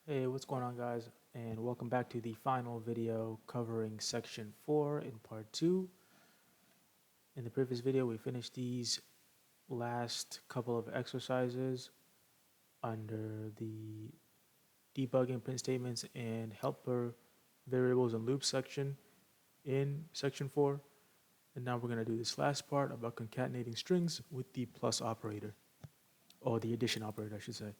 Hey, what's going on, guys? And welcome back to the final video covering section 4 in part 2. In the previous video, we finished these last couple of exercises under the debugging print statements and helper variables and loops section in section 4. And now we're going to do this last part about concatenating strings with the plus operator, or the addition operator, I should say.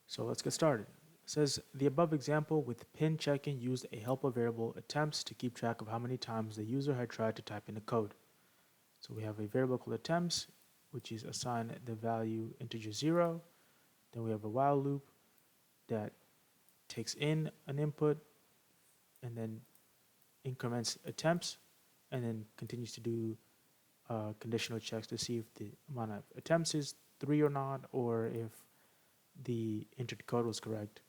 So let's get started. It says the above example with pin checking used a helper variable attempts to keep track of how many times the user had tried to type in the code. So we have a variable called attempts, which is assigned the value integer 0. Then we have a while loop that takes in an input and then increments attempts and then continues to do conditional checks to see if the amount of attempts is 3 or not, or if the entered code was correct.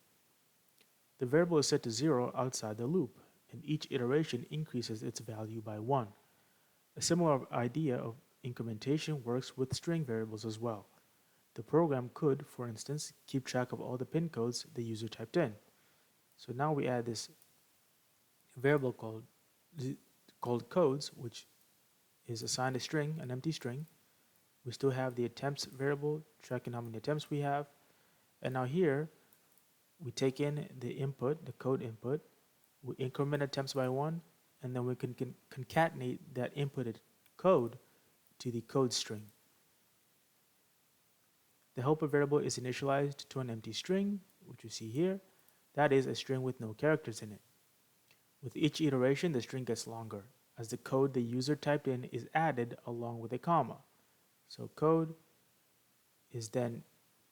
The variable is set to 0 outside the loop, and each iteration increases its value by 1. A similar idea of incrementation works with string variables as well. The program could, for instance, keep track of all the pin codes the user typed in. So now we add this variable called codes, which is assigned a string, an empty string. We still have the attempts variable, tracking how many attempts we have. And now here, we take in the input, the code input, we increment attempts by 1, and then we can concatenate that inputted code to the code string. The helper variable is initialized to an empty string, which you see here. That is a string with no characters in it. With each iteration, the string gets longer, as the code the user typed in is added along with a comma. So code is then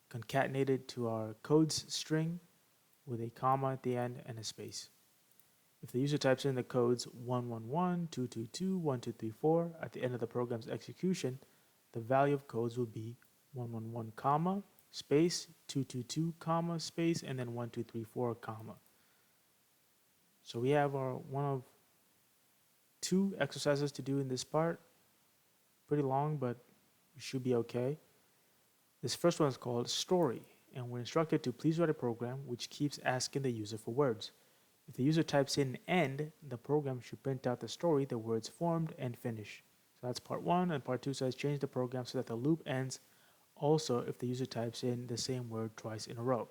concatenated to our codes string with a comma at the end and a space. If the user types in the codes 111, 222, 1234 at the end of the program's execution, the value of codes will be 111, comma, space, 222, comma, space, and then 1234, comma. So we have our one of two exercises to do in this part. Pretty long, but we should be okay. This first one is called story, and we're instructed to please write a program which keeps asking the user for words. If the user types in end, the program should print out the story the words formed and finish. So that's part 1, and part 2 says change the program so that the loop ends also if the user types in the same word twice in a row.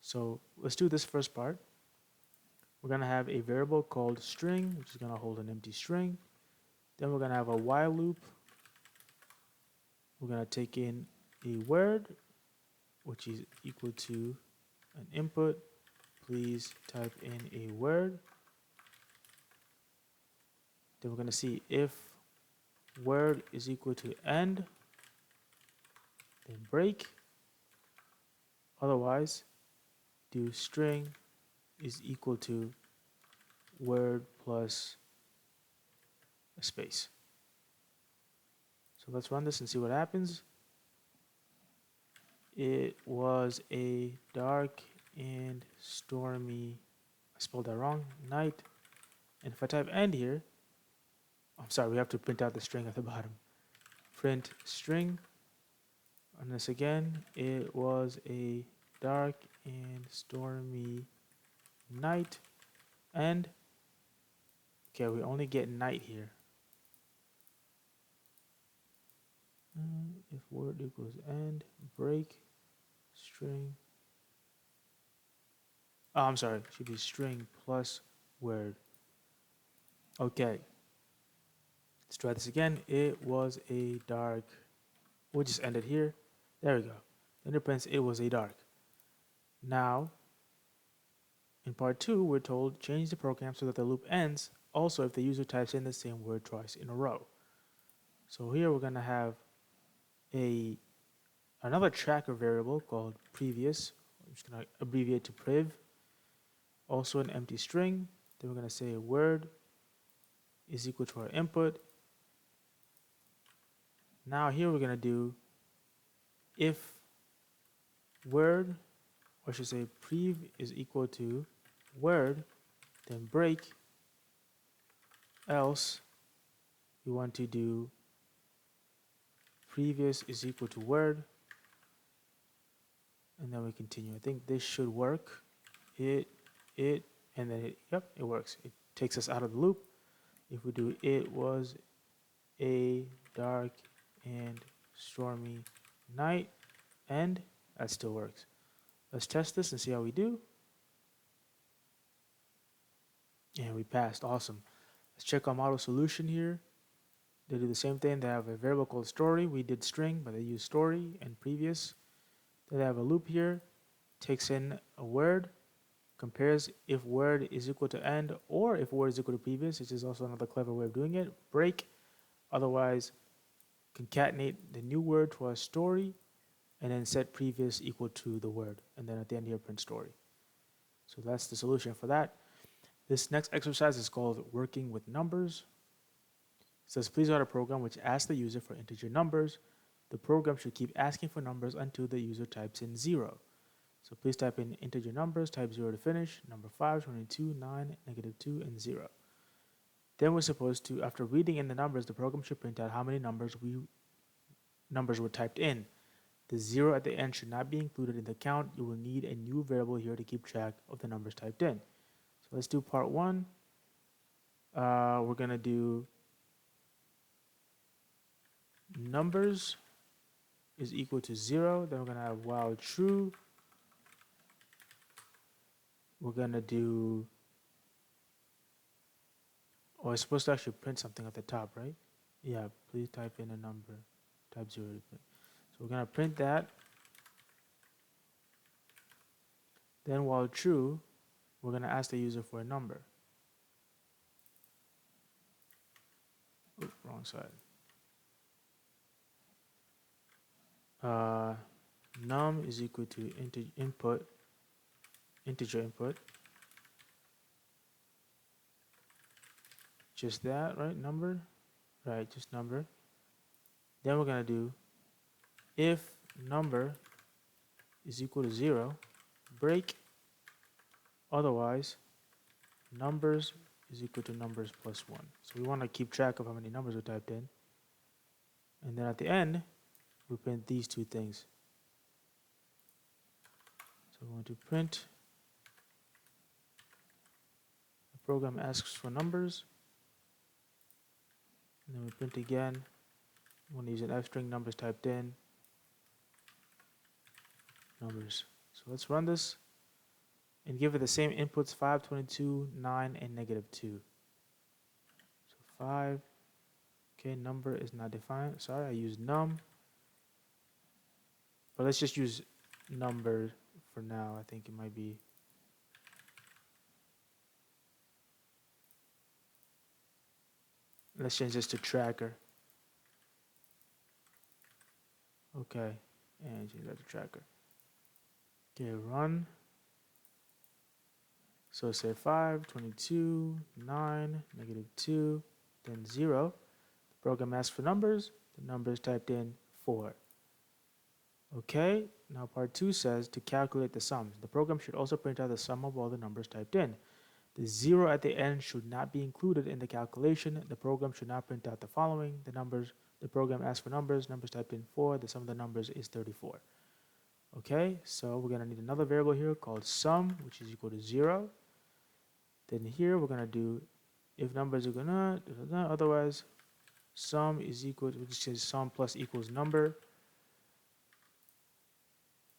So let's do this first part. We're going to have a variable called string, which is going to hold an empty string. Then we're going to have a while loop. We're going to take in a word, which is equal to an input. Please type in a word. Then we're going to see if word is equal to end, then break. Otherwise, do string is equal to word plus a space. So let's run this and see what happens. It was a dark and stormy, I spelled that wrong, night. And if I type end here, I'm sorry, we have to print out the string at the bottom. Print string. Run this again. It was a dark and stormy night. And, okay, we only get night here. If word equals end, break, string. Oh, I'm sorry, it should be string plus word. Okay. Let's try this again. It was a dark. We'll just end it here. There we go. Then it prints it was a dark. Now, in part 2, we're told change the program so that the loop ends also if the user types in the same word twice in a row. So here we're going to have another tracker variable called previous. I'm just going to abbreviate to priv. Also an empty string. Then we're going to say word is equal to our input. Now here we're going to do if word, or I should say prev is equal to word, then break, else we want to do previous is equal to word, and then we continue. I think this should work. it, and then yep, it works. It takes us out of the loop. If we do it was a dark and stormy night, and that still works. Let's test this and see how we do. And we passed, awesome. Let's check our model solution here. They do the same thing. They have a variable called story. We did string, but they use story and previous. Then they have a loop here, takes in a word, compares if word is equal to end or if word is equal to previous, which is also another clever way of doing it. Break, otherwise concatenate the new word to our story, and then set previous equal to the word. And then at the end here, print story. So that's the solution for that. This next exercise is called working with numbers. It says, please write a program which asks the user for integer numbers. The program should keep asking for numbers until the user types in 0. So please type in integer numbers, type 0 to finish, number 5, 22, 9, -2, and 0. Then we're supposed to, after reading in the numbers, the program should print out how many numbers were typed in. The 0 at the end should not be included in the count. You will need a new variable here to keep track of the numbers typed in. So let's do part 1. We're going to do numbers is equal to 0. Then we're going to have while true. We're going to do, oh, it's supposed to actually print something at the top, right? Yeah, please type in a number. Type 0 to print. So we're going to print that. Then while true, we're going to ask the user for a number. Oops, wrong side. Num is equal to integer input. Just that, right? Number? Right, just number. Then we're going to do if number is equal to 0, break. Otherwise, numbers is equal to numbers plus 1. So we want to keep track of how many numbers we typed in. And then at the end, we print these two things. So we want to print. The program asks for numbers. And then we print again. We want to use an F string, numbers typed in. Numbers. So let's run this and give it the same inputs, 5, 22, 9, and -2. So 5. Okay, number is not defined. Sorry, I used num. But let's just use number for now. I think it might be. Let's change this to tracker. Okay, and change that to tracker. Okay, run. So say 5, 22, 9, -2, then 0. The program asks for numbers. The numbers typed in 4. Okay, now part 2 says to calculate the sums. The program should also print out the sum of all the numbers typed in. The 0 at the end should not be included in the calculation. The program should not print out the following. The program asks for numbers typed in 4. The sum of the numbers is 34. Okay, so we're going to need another variable here called sum, which is equal to 0. Then here we're going to do if numbers are going to, otherwise sum is equal to, which says sum plus equals number.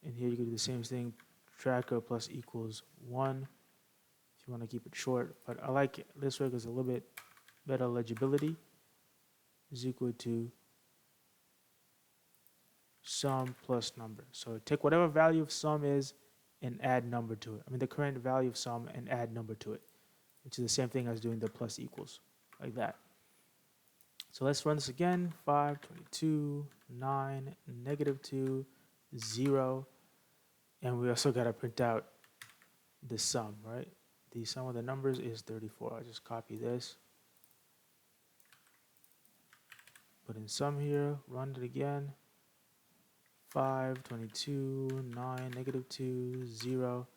And here you can do the same thing, tracker plus equals 1. If you want to keep it short, but I like it this way because a little bit better legibility. Is equal to sum plus number. So take whatever value of sum is and add number to it. I mean the current value of sum and add number to it, which is the same thing as doing the plus equals, like that. So let's run this again. 5, 22, 9, -2, 0. And we also got to print out the sum, right? The sum of the numbers is 34. I'll just copy this. Put in sum here, run it again. 5, 22, 9, -2, 0.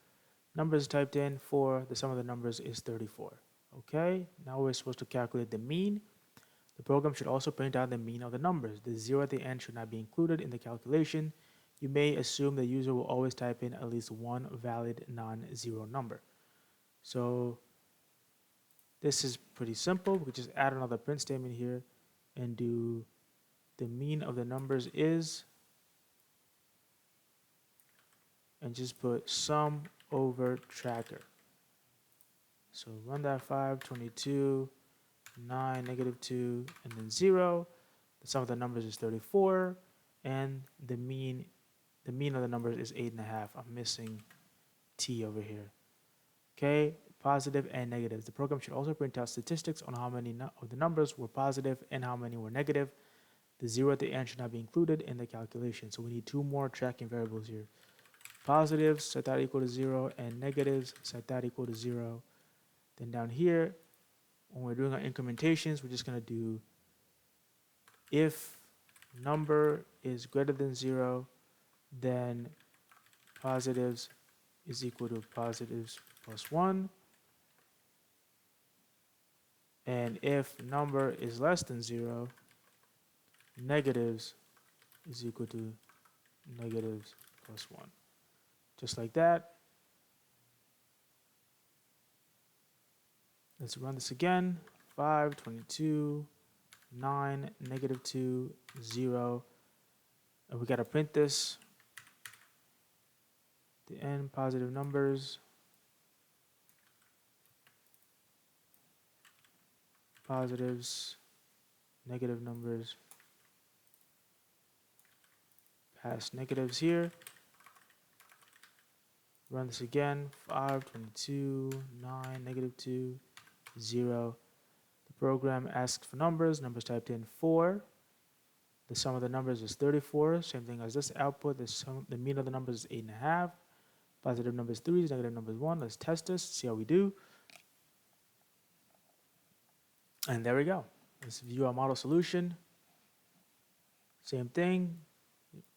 Numbers typed in 4. The sum of the numbers is 34. Okay, now we're supposed to calculate the mean. The program should also print out the mean of the numbers. The 0 at the end should not be included in the calculation. you may assume the user will always type in at least one valid non-zero number. So this is pretty simple. We could just add another print statement here and do the mean of the numbers is, and just put sum over tracker. So run that 5, 22, 9, -2, and then 0. The sum of the numbers is 34, and the mean of the numbers is 8.5. I'm missing t over here. Okay, positive and negatives. The program should also print out statistics on how many of the numbers were positive and how many were negative. The 0 at the end should not be included in the calculation. So we need two more tracking variables here. Positives, set that equal to 0, and negatives, set that equal to 0. Then down here, when we're doing our incrementations, we're just going to do if number is greater than 0, then positives is equal to positives plus 1. And if number is less than 0, negatives is equal to negatives plus 1. Just like that. Let's run this again. 5, 22, 9, -2, 0. And we got to print this. The end, positive numbers. Positives, negative numbers. Pass negatives here. Run this again. 5, 22, 9, -2, 0. The program asks for numbers. Numbers typed in 4. The sum of the numbers is 34. Same thing as this output. The mean of the numbers is 8.5. Positive numbers 3, negative numbers 1. Let's test this, see how we do. And there we go. Let's view our model solution. Same thing.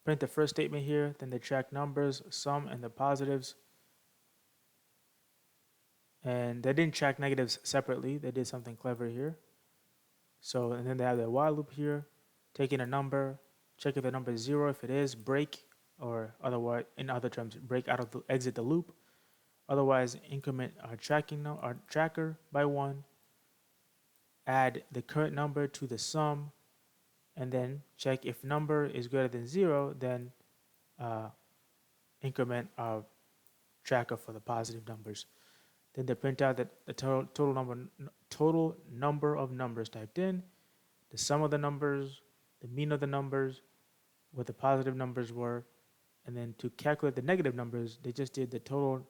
Print the first statement here, then the track numbers, sum, and the positives. And they didn't track negatives separately. They did something clever here. So, and then they have the while loop here, taking a number, check if the number is 0. If it is, break, or otherwise, in other terms, break out of the, exit the loop. Otherwise, increment our tracker by 1. Add the current number to the sum, and then check if number is greater than 0, then increment our tracker for the positive numbers. Then they print out that the total number of numbers typed in, the sum of the numbers, the mean of the numbers, what the positive numbers were, and then to calculate the negative numbers, they just did the total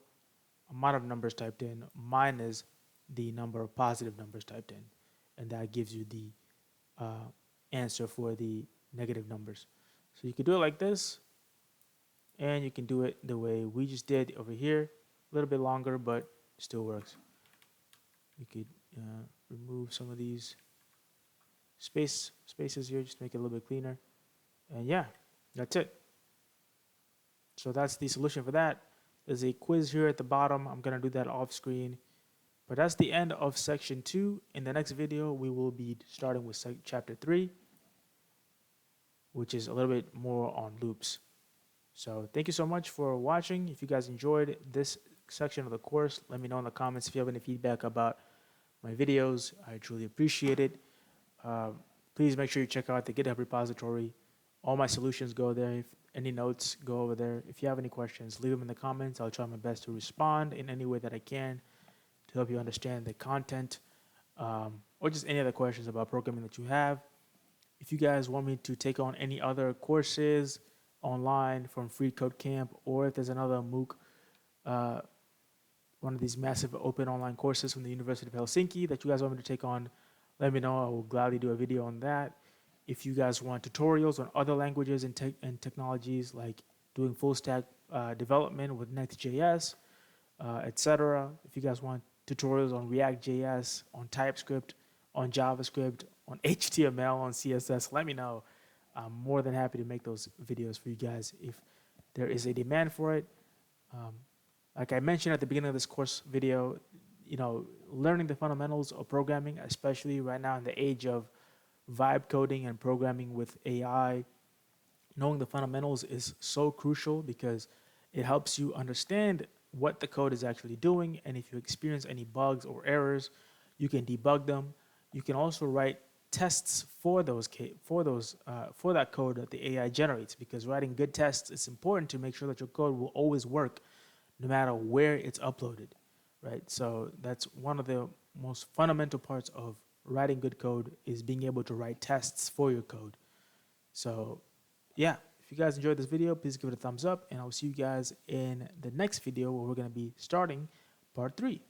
amount of numbers typed in minus the number of positive numbers typed in, and that gives you the answer for the negative numbers. So you could do it like this, and you can do it the way we just did over here, a little bit longer, but still works. You could remove some of these spaces here, just to make it a little bit cleaner. And yeah, that's it. So that's the solution for that. There's a quiz here at the bottom. I'm gonna do that off screen. But that's the end of section 2. In the next video, we will be starting with chapter 3, which is a little bit more on loops. So thank you so much for watching. If you guys enjoyed this section of the course, let me know in the comments if you have any feedback about my videos. I truly appreciate it. Please make sure you check out the GitHub repository. All my solutions go there. If any notes, go over there. If you have any questions, leave them in the comments. I'll try my best to respond in any way that I can to help you understand the content, or just any other questions about programming that you have. If you guys want me to take on any other courses online from Free Code Camp, or if there's another MOOC, one of these massive open online courses from the University of Helsinki that you guys want me to take on, let me know. I will gladly do a video on that. If you guys want tutorials on other languages and technologies, like doing full stack development with Next.js, etc. If you guys want tutorials on React.js, on TypeScript, on JavaScript, on HTML, on CSS, let me know. I'm more than happy to make those videos for you guys if there is a demand for it. Like I mentioned at the beginning of this course video, learning the fundamentals of programming, especially right now in the age of vibe coding and programming with AI, knowing the fundamentals is so crucial because it helps you understand what the code is actually doing. And if you experience any bugs or errors, you can debug them. You can also write tests for for that code that the AI generates, because writing good tests is important to make sure that your code will always work no matter where it's uploaded, right? So that's one of the most fundamental parts of writing good code, is being able to write tests for your code. So yeah, if you guys enjoyed this video, please give it a thumbs up, and I'll see you guys in the next video where we're going to be starting part 3.